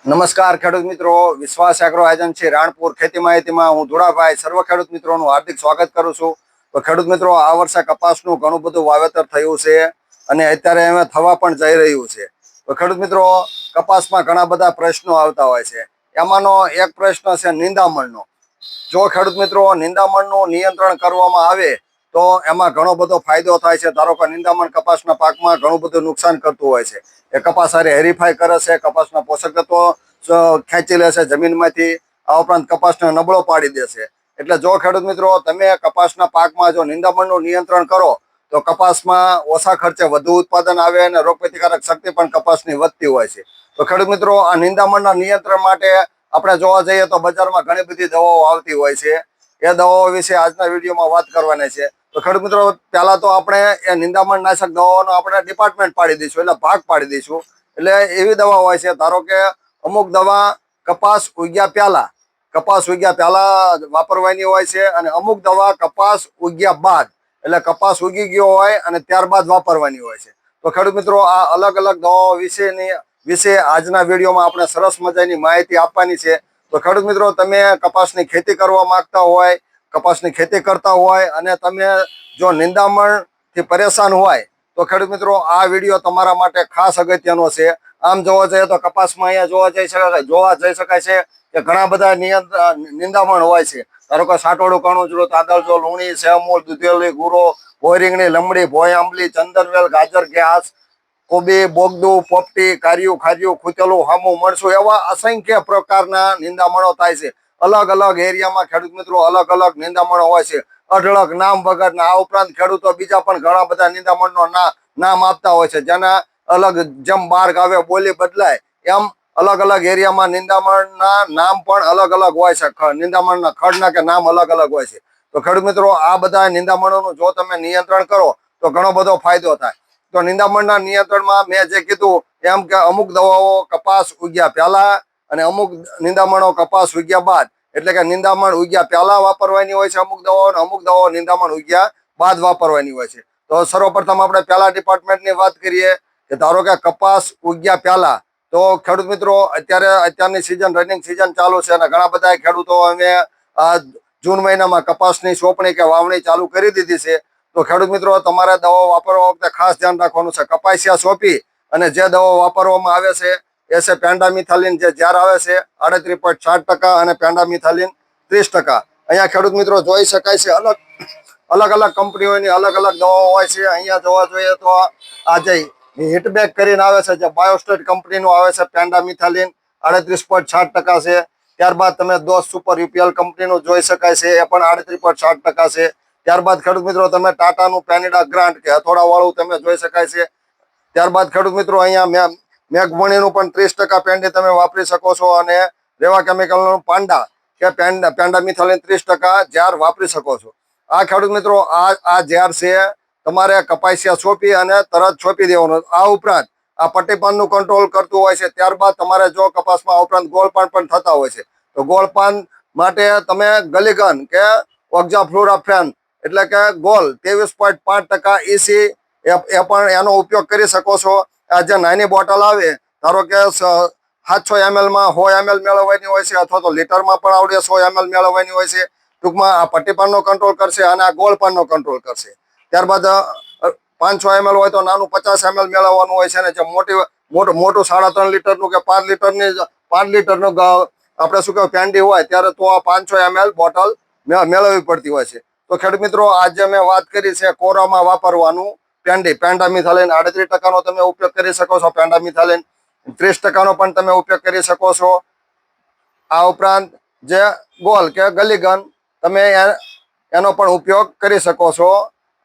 નમસ્કાર ખેડૂત મિત્રો, વિશ્વાસ એગ્રો એજન્સી રાણપુર ખેતી માહિતીમાં હું ધુડાભાઈ સર્વ ખેડૂત મિત્રોનું હાર્દિક સ્વાગત કરું છું. તો ખેડૂત મિત્રો, આ વર્ષે કપાસનું ઘણું બધું વાવેતર થયું છે અને અત્યારે એમાં થવા પણ જઈ રહ્યું છે. તો ખેડૂત મિત્રો, કપાસમાં ઘણા બધા પ્રશ્નો આવતા હોય છે. એમાંનો એક પ્રશ્ન છે નિંદામણનો. જો ખેડૂત મિત્રો નિંદામણનું નિયંત્રણ કરવામાં આવે તો એમાં ઘણો બધો ફાયદો થાય છે. ધારો કે નિંદામણ કપાસના પાકમાં ઘણું બધું નુકસાન કરતું હોય છે. એ કપાસ હારે હેરીફાઈ કરે છે, કપાસના પોષક તત્વો ખેંચી લે છે જમીનમાંથી, આ ઉપરાંત કપાસને નબળો પાડી દે છે. એટલે જો ખેડૂત મિત્રો તમે કપાસના પાકમાં જો નિંદામણનું નિયંત્રણ કરો તો કપાસમાં ઓછા ખર્ચે વધુ ઉત્પાદન આવે અને રોગપ્રતિકારક શક્તિ પણ કપાસની વધતી હોય છે. તો ખેડૂત મિત્રો, આ નિંદામણના નિયંત્રણ માટે આપણે જોવા જઈએ તો બજારમાં ઘણી બધી દવાઓ આવતી હોય છે. એ દવાઓ વિશે આજના વિડીયોમાં વાત કરવાની છે. તો ખેડૂત મિત્રો, પહેલા તો આપણે એ નિંદામણ નાશક દવાઓનો આપણે ડિપાર્ટમેન્ટ પાડી દઈશું, એટલે ભાગ પાડી દઈશું. એટલે એવી દવા હોય છે, ધારો કે અમુક દવા કપાસ ઉગ્યા પહેલા વાપરવાની હોય છે અને અમુક દવા કપાસ ઉગ્યા બાદ, એટલે કપાસ ઉગી ગયો હોય અને ત્યારબાદ વાપરવાની હોય છે. તો ખેડૂત મિત્રો, આ અલગ અલગ દવાઓ વિશે આજના વિડીયોમાં આપણે સરસ મજાની માહિતી આપવાની છે. તો ખેડૂત મિત્રો, તમે કપાસની ખેતી કરવા માંગતા હોય, કપાસની ખેતી કરતા હોય અને તમે જો નિંદામણથી પરેશાન હોય તો ખેડૂત મિત્રો, આ વિડીયો તમારા માટે ખાસ અગત્યનો છે. આમ જોવા જઈએ તો કપાસમાં અહીંયા જોવા જઈ શકાય છે કે ઘણા બધા નિંદામણ હોય છે. ધારો કે સાટોડું, કણુજરું, તાદળજો, લુણી, સેમૂળ, દૂધેલી, ગુરો, ભોયરીંગણી, લમડી, ભોય આંબલી, ચંદનવેલ, ગાજર, ઘાસ, કોબી, બોગદું, પોપટી, કારિયું, ખારિયું, ખૂચેલું, હામું, મરસું, એવા અસંખ્ય પ્રકારના નિંદામણો થાય છે. અલગ અલગ એરિયામાં ખેડૂત મિત્રો અલગ અલગ નિંદામણો હોય છે, અઢળક નામ વગરના. આ ઉપરાંત ખેડૂતો બીજા પણ ઘણા બધા નિંદામણનો નામ આપતા હોય છે, જેના અલગ જેમ બાર ગાવે બોલી બદલાય એમ અલગ અલગ એરિયામાં નિંદામણના નામ પણ અલગ અલગ હોય છે. નિંદામણના ખડના કે નામ અલગ અલગ હોય છે. તો ખેડૂત મિત્રો, આ બધા નિંદામણોનું જો તમે નિયંત્રણ કરો તો ઘણો બધો ફાયદો થાય. તો નિંદામણના નિયંત્રણમાં મેં જે કીધું એમ કે અમુક દવાઓ કપાસ ઉગ્યા પહેલા અને અમુક નિંદામણો કપાસ ઉગ્યા બાદ, એટલે કે નિંદામણ ઉગ્યા પહેલા વાપરવાની હોય છે અમુક દવાઓ, અને અમુક દવાઓ નિંદામણ ઉગ્યા બાદ વાપરવાની હોય છે. તો સર્વપ્રથમ આપણે પહેલા ડિપાર્ટમેન્ટની વાત કરીએ કે ધારો કે કપાસ ઉગ્યા પહેલા, તો ખેડૂત મિત્રો અત્યારની સિઝન, રનિંગ સિઝન ચાલુ છે અને ઘણા બધા ખેડૂતો અમે જૂન મહિનામાં કપાસની સોંપણી કે વાવણી ચાલુ કરી દીધી છે. તો ખેડૂત મિત્રો, તમારે દવાઓ વાપરવા વખતે ખાસ ધ્યાન રાખવાનું છે. કપાસિયા સોંપી અને જે દવાઓ વાપરવામાં આવે છે એ છે પેન્ડામિથાલિન, જે ઝેર આવે છે 38.7% અને પેન્ડામિથાલિન 30%. અહીંયા ખેડૂત મિત્રો જોઈ શકાય છે અલગ અલગ કંપનીઓની અલગ અલગ દવાઓ હોય છે. અહીંયા જોવા જોઈએ તો આ જે હિટબેક કરીને આવે છે, જે બાયોસ્ટેટ કંપનીનું આવે છે, પેન્ડામિથાલિન 38.7% છે. ત્યારબાદ તમે દોસ્ત સુપર યુપીએલ કંપનીનું જોઈ શકાય છે, એ પણ 38.7% છે. ત્યારબાદ ખેડૂત મિત્રો તમે ટાટાનું પેનિડા ગ્રાન્ટ કે હથોડા વાળું તમે જોઈ શકાય છે. ત્યારબાદ ખેડૂત મિત્રો અહીંયા મેઘમણીનું પણ 30% પેન્ડી તમે વાપરી શકો છો, અને રેવા કેમિકલનું પાંડા કે પેન્ડામિથાલિન 30% ઝેર વાપરી શકો છો. આ ખેડૂત મિત્રો આ ઝેર છે તમારે કપાસિયા સોંપી અને તરત સોંપી દેવાનું. આ ઉપરાંત આ પટ્ટીપાનનું કંટ્રોલ કરતું હોય છે. ત્યારબાદ તમારે જો કપાસમાં ઉપરાંત ગોળપાન પણ થતા હોય છે તો ગોળપાન માટે તમે ગલીગન કે ઓક્ઝાફ્લોરાફેન, એટલે કે ગોલ 23.5% EC, એ પણ એનો ઉપયોગ કરી શકો છો. આ જે નાની બોટલ આવે, ધારો કે 700 ml માં 100 ml મેળવવાની હોય છે, અથવા તો લીટરમાં પણ આવડે 100 ml મેળવવાની હોય છે. ટૂંકમાં આ પટ્ટીપાનનો કંટ્રોલ કરશે અને આ ગોળપાનનો કંટ્રોલ કરશે. ત્યારબાદ 500 ml હોય તો નાનું 50 ml મેળવવાનું હોય છે, અને જે મોટું 3.5 લીટરનું કે 5 લીટરનું આપણે શું કહેવાય પેન્ડી હોય ત્યારે તો આ 500 ml બોટલ મેળવવી પડતી હોય છે. તો ખેડૂત મિત્રો, આજે મેં વાત કરી છે કોરામાં વાપરવાનું પેન્ડામિથાલિન 38%નો તમે ઉપયોગ કરી શકો છો, પેન્ડામિથાલિન 30%નો પણ તમે ઉપયોગ કરી શકો છો. આ ઉપરાંત જે ગોલ કે ગલીગન તમે એનો પણ ઉપયોગ કરી શકો છો.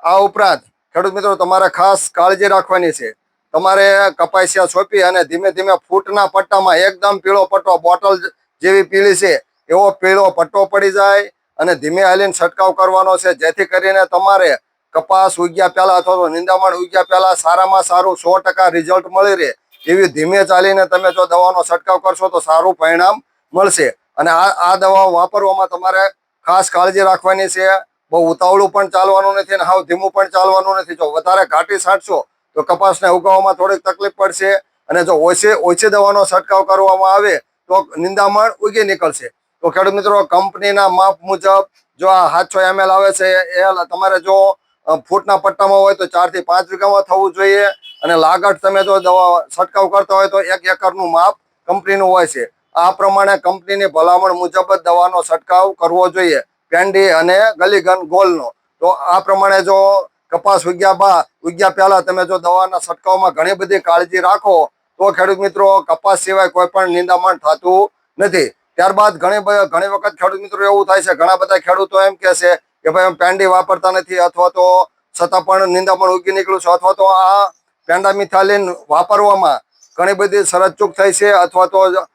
આ ઉપરાંત ખેડૂત મિત્રો તમારે ખાસ કાળજી રાખવાની છે. તમારે કપાસિયા સોંપી અને ધીમે ધીમે ફૂટના પટ્ટામાં એકદમ પીળો પટ્ટો, બોટલ જેવી પીળી છે એવો પીળો પટ્ટો પડી જાય અને ધીમે હાલીને છંટકાવ કરવાનો છે, જેથી કરીને તમારે કપાસ ઉગ્યા પહેલા અથવા તો નિંદામણ ઉગ્યા પહેલા સારામાં સારું 100% રિઝલ્ટ મળી રહે એવી ધીમે ચાલીને તમે જો દવાનો છંટકાવ કરશો તો સારું પરિણામ મળશે. અને આ દવાઓ વાપરવામાં તમારે ખાસ કાળજી રાખવાની છે. બહુ ઉતાવળું પણ ચાલવાનું નથી અને હાવ ધીમું પણ ચાલવાનું નથી. જો વધારે ઘાટી છાંટશો તો કપાસને ઉગાવવામાં થોડીક તકલીફ પડશે, અને જો ઓછી દવાનો છંટકાવ કરવામાં આવે તો નિંદામણ ઉગી નીકળશે. તો ખેડૂત મિત્રો, કંપનીના માપ મુજબ જો આ 700 ml આવે છે એ તમારે જો ફૂટના પટ્ટામાં હોય તો 4 થી 5 વીઘામાં થવું જોઈએ, અને લાગત તમે જો દવા છંટકાવ કરતા હોય તો 1 એકરનું માપ કંપનીનું હોય છે. આ પ્રમાણે કંપનીની ભલામણ મુજબ જ દવાનો છંટકાવ કરવો જોઈએ, પેંડી અને ગલીગન ગોલનો. તો આ પ્રમાણે જો કપાસ ઉગ્યા પહેલા તમે જો દવાના છંટકાવમાં ઘણી બધી કાળજી રાખો તો ખેડૂત મિત્રો કપાસ સિવાય કોઈ પણ નિંદામણ થતું નથી. ત્યારબાદ ઘણી વખત ખેડૂત મિત્રો એવું થાય છે, ઘણા બધા ખેડૂતો એમ કહે છે કે ભાઈ અમે પેંડી વાપરતા નથી, અથવા તો છતાં પણ નિંદામણ ઉગી નીકળ્યું છે, અથવા તો આ પેન્ડામિથાલિન વાપરવામાં ઘણી બધી શરતચૂક થઈ છે, અથવા તો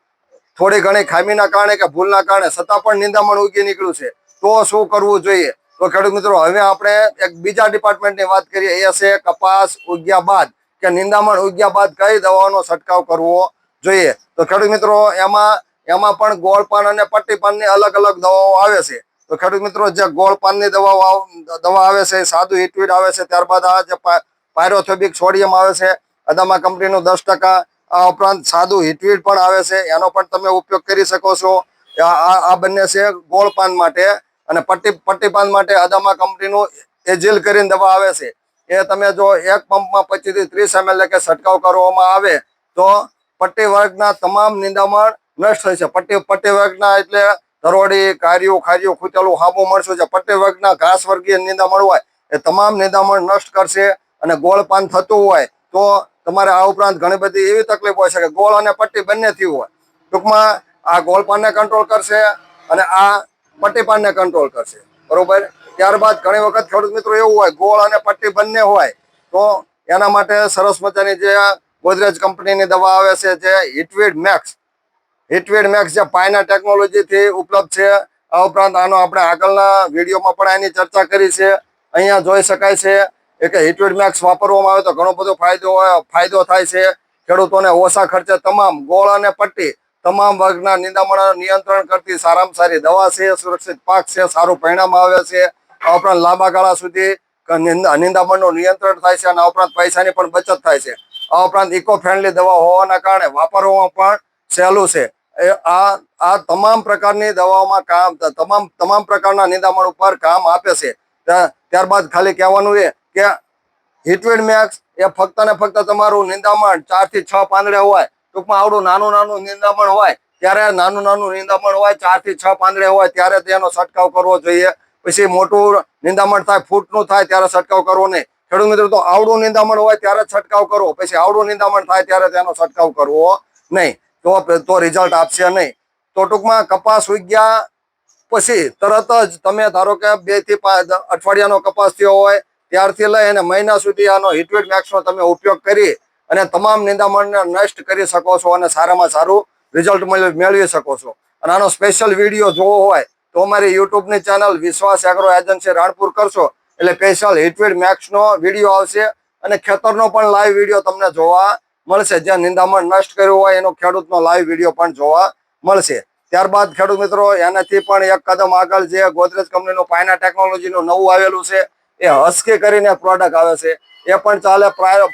થોડી ઘણી ખામીના કારણે કે ભૂલના કારણે છતાં પણ નિંદામણ ઉગી નીકળ્યું છે. તો શું કરવું જોઈએ? તો ખેડૂત મિત્રો, હવે આપણે એક બીજા ડિપાર્ટમેન્ટની વાત કરીએ, એ છે કપાસ ઉગ્યા બાદ કે નિંદામણ ઉગ્યા બાદ કઈ દવાનો છંટકાવ કરવો જોઈએ. તો ખેડૂત મિત્રો, એમાં પણ ગોળ પાન અને પટ્ટી પાનની અલગ અલગ દવાઓ આવે છે. તો ખેડૂત મિત્રો, જે ગોળ પાનની દવા આવે છે, સાદું હિટવીડ આવે છે, ત્યારબાદ આ જે પાયરોથોબિક સોડિયમ આવે છે, અદામા કંપનીનું 10%. આ ઉપરાંત સાદું હિટવીડ પણ આવે છે, એનો પણ તમે ઉપયોગ કરી શકો છો. આ બંને છે ગોળ પાન માટે. અને પટ્ટી પાન માટે અદામા કંપનીનું એજિલ કરીને દવા આવે છે, એ તમે જો એક પંપમાં 25 થી 30 ml કે છંટકાવ કરવામાં આવે તો પટ્ટી વર્ગના તમામ નિંદામણ નષ્ટ થાય છે. પટ્ટી વર્ગના એટલે ધરોડી, કાર્યું, ખાર્યું, ખૂટેલું, હાબું મરચું, જે પટ્ટી વર્ગના ઘાસ વર્ગીય નિંદામણ હોય એ તમામ નિંદામણ નષ્ટ કરશે. અને ગોળ પાન થતું હોય તો તમારે આ ઉપરાંત ઘણી બધી એવી તકલીફ હોય છે કે ગોળ અને પટ્ટી બંને થયું હોય. ટૂંકમાં આ ગોળ પાનને કંટ્રોલ કરશે અને આ પટ્ટી પાનને કંટ્રોલ કરશે, બરોબર. ત્યારબાદ ઘણી વખત ખેડૂત મિત્રો એવું હોય, ગોળ અને પટ્ટી બંને હોય, તો એના માટે સરસ મજાની જે ગોદરેજ કંપનીની દવા આવે છે, જે હિટવીડ મેક્સ જે પાયના ટેકનોલોજીથી ઉપલબ્ધ છે. આ ઉપરાંત આનો આપણે આગળના વિડીયોમાં પણ એની ચર્ચા કરી છે. અહીંયા જોઈ શકાય છે કે હિટવીડ મેક્સ વાપરવામાં આવે તો ઘણો બધો ફાયદો થાય છે ખેડૂતોને. ઓછા ખર્ચે તમામ ગોળ અને પટ્ટી તમામ વર્ગના નિંદામણ નિયંત્રણ કરતી સારામાં સારી દવા છે. સુરક્ષિત પાક છે, સારું પરિણામ આવે છે. આ ઉપરાંત લાંબા ગાળા સુધી નિંદામણનું નિયંત્રણ થાય છે, અને આ ઉપરાંત પૈસાની પણ બચત થાય છે. આ ઉપરાંત ઇકો ફ્રેન્ડલી દવા હોવાના કારણે વાપરવામાં પણ સહેલું છે. આ તમામ પ્રકારની દવાઓમાં તમામ પ્રકારના નિંદામણ ઉપર કામ આપે છે. ત્યારબાદ ખાલી કહેવાનું એ કે હિટવીડ મેક્સ એ ફક્ત ને ફક્ત તમારું નિંદામણ 4 થી 6 પાંદડે હોય, ટૂંકમાં આવડું નાનું નિંદામણ હોય ત્યારે 4 થી 6 પાંદડે હોય ત્યારે તેનો છંટકાવ કરવો જોઈએ. પછી મોટું નિંદામણ થાય, ફૂટનું થાય ત્યારે છંટકાવ કરવો નહીં. ખેડૂત મિત્રો, તો આવડું નિંદામણ હોય ત્યારે છંટકાવ કરવો, પછી આવડું નિંદામણ થાય ત્યારે તેનો છંટકાવ કરવો નહીં. તો રિઝલ્ટ આપશે નહીં. તો ટૂંકમાં કપાસ ઉગ્યા પછી તરત જ તમે ધારો કે 2 થી 5 અઠવાડિયાનો કપાસ થયો હોય ત્યારથી લઈ અને મહિના સુધી આનો હિટવીડ મેક્સનો તમે ઉપયોગ કરી અને તમામ નિંદામણને નષ્ટ કરી શકો છો, અને સારામાં સારું રિઝલ્ટ મેળવી શકો છો. અને આનો સ્પેશિયલ વિડીયો જોવો હોય તો અમારી યુટ્યુબની ચેનલ વિશ્વાસ એગ્રો એજન્સી રાણપુર કરશો એટલે સ્પેશિયલ હિટવીડ મેક્સનો વિડીયો આવશે, અને ખેતરનો પણ લાઈવ વિડીયો તમને જોવા મળશે. જ્યાં નિંદામણ નષ્ટ કર્યું હોય એનો ખેડૂતનો લાઈવ વિડીયો પણ જોવા મળશે. ત્યારબાદ ખેડૂત મિત્રો, એનાથી પણ એક કદમ આગળ જે ગોદરેજ કંપનીનું પાયના ટેકનોલોજીનું નવું આવેલું છે, એ હસ્કી કરીને પ્રોડક્ટ આવે છે, એ પણ ચાલે.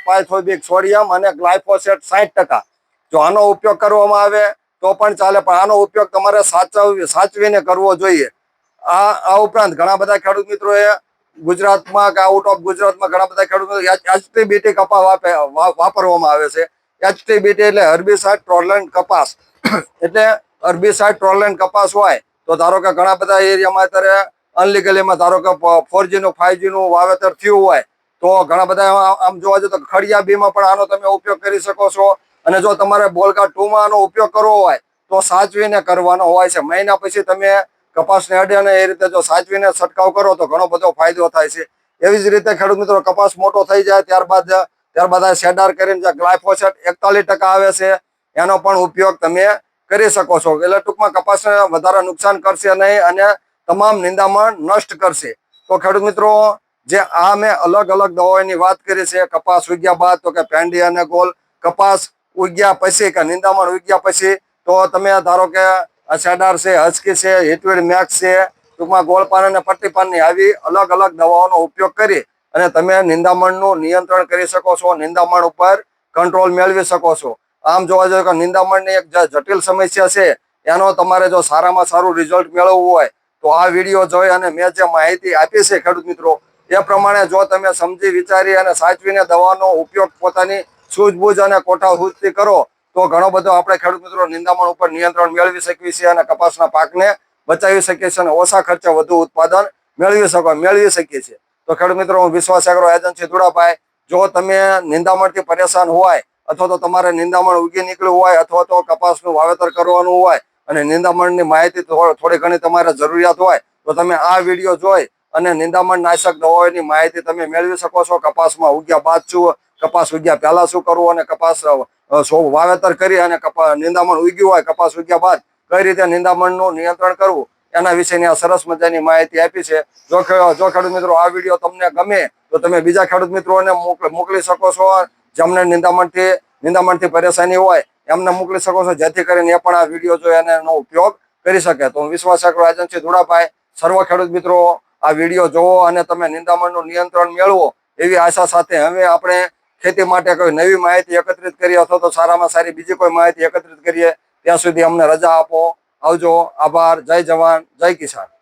પાયથોબિક સોડિયમ અને ગ્લાયફોસેટ 60%. જો આનો ઉપયોગ કરવામાં આવે તો પણ ચાલે, પણ આનો ઉપયોગ તમારે સાચવીને કરવો જોઈએ. આ ઉપરાંત ઘણા બધા ખેડૂત મિત્રોએ ગુજરાતમાં કે આઉટ ઓફ ગુજરાતમાં ઘણા બધા ખેડૂતો HTBT કપાસ વાપરવામાં આવે છે. HTBT એટલે હર્બિસાઇડ ટોલરન્ટ કપાસ. એટલે હર્બિસાઇડ ટોલરન્ટ કપાસ હોય તો ધારો કે ઘણા બધા એરિયામાં અત્યારે અનલીગલીમાં ધારો કે 4G નું 5G નું વાવેતર થયું હોય તો ઘણા બધા આમ જોવા જઈએ તો ખડિયા બીમાં પણ આનો તમે ઉપયોગ કરી શકો છો. અને જો તમારે બોલકા 2માં આનો ઉપયોગ કરવો હોય તો સાચવીને કરવાનો હોય છે. મહિના પછી તમે કપાસને અડે અને એ રીતે જો સાચવીને છંટકાવ કરો તો ઘણો બધો ફાયદો થાય છે. એવી જ રીતે ખેડૂત મિત્રો, કપાસ મોટો થઈ જાય ત્યારબાદ આ શેડાર કરીને જે ગ્લાયફોસેટ 41% આવે છે એનો પણ ઉપયોગ તમે કરી શકો છો. એટલે ટૂંકમાં કપાસને વધારે નુકસાન કરશે નહીં અને તમામ નિંદામણ નષ્ટ કરશે. તો ખેડૂત મિત્રો, જે મેં અલગ અલગ દવાઓની વાત કરી છે, કપાસ ઉગ્યા બાદ તો કે પેંડી અને ગોલ, કપાસ ઉગ્યા પછી કે નિંદામણ ઉગ્યા પછી તો તમે ધારો કે શેડાર છે, હસ્કી છે, હિટવીડ મેક્સ છે, ટૂંકમાં ગોળ પાન અને પટ્ટી પાનની આવી અલગ અલગ દવાઓનો ઉપયોગ કરી અને તમે નિંદામણનું નિયંત્રણ કરી શકો છો, નિંદામણ ઉપર કંટ્રોલ મેળવી શકો છો. આમ જોવા જઈએ કે નિંદામણની એક જે જટિલ સમસ્યા છે એનો તમારે જો સારામાં સારું રિઝલ્ટ મેળવવું હોય તો આ વિડીયો જોઈ અને મેં જે માહિતી આપી છે ખેડૂત મિત્રો એ પ્રમાણે જો તમે સમજી વિચારી અને સાચવીને દવાનો ઉપયોગ પોતાની સૂઝબૂઝ અને કોઠાસૂઝથી કરો તો ઘણો બધો આપણે ખેડૂત મિત્રો નિંદામણ ઉપર નિયંત્રણ મેળવી શકીએ છીએ અને કપાસના પાકને બચાવી શકીએ છીએ અને ઓછા ખર્ચે વધુ ઉત્પાદન મેળવી શકીએ છીએ. તો ખેડૂત મિત્રો, હું વિશ્વાસ એગ્રો એજન્સી ધુડાભાઈ, જો તમે નિંદામણથી પરેશાન હોય અથવા તો તમારે નિંદામણ ઉગી નીકળ્યું હોય અથવા તો કપાસનું વાવેતર કરવાનું હોય અને નિંદામણની માહિતી થોડી ઘણી તમારે જરૂરિયાત હોય તો તમે આ વિડીયો જોઈ અને નિંદામણ નાશક દવાઓની માહિતી તમે મેળવી શકો છો. કપાસમાં ઉગ્યા બાદ શું, કપાસ ઉગ્યા પહેલા શું કરવું અને કપાસ વાવેતર કરી અને નિંદામણ ઉગ્યું હોય કપાસ ઉગ્યા બાદ કઈ રીતે નિંદામણનું નિયંત્રણ કરવું એના વિશેની આ સરસ મજાની માહિતી આપી છે. જો ખેડૂત મિત્રો આ વિડીયો તમને ગમે તો તમે બીજા ખેડૂત મિત્રોને મોકલી શકો છો જેમને નિંદામણથી પરેશાની હોય એમને મોકલી શકો છો, જેથી કરીને એ પણ આ વિડીયો જોઈ અને એનો ઉપયોગ કરી શકે. તો હું વિશ્વાસ એગ્રો એજન્સી ધુડાભાઈ સર્વ ખેડૂત મિત્રો આ વિડીયો જોવો અને તમે નિંદામણનું નિયંત્રણ મેળવો એવી આશા સાથે હવે આપણે ખેતી માટે કોઈ નવી માહિતી એકત્રિત કરીએ અથવા તો સારામાં સારી બીજી કોઈ માહિતી એકત્રિત કરીએ. ત્યાં સુધી અમને રજા આપો. આવજો. આભાર. જય જવાન, જય કિસાન.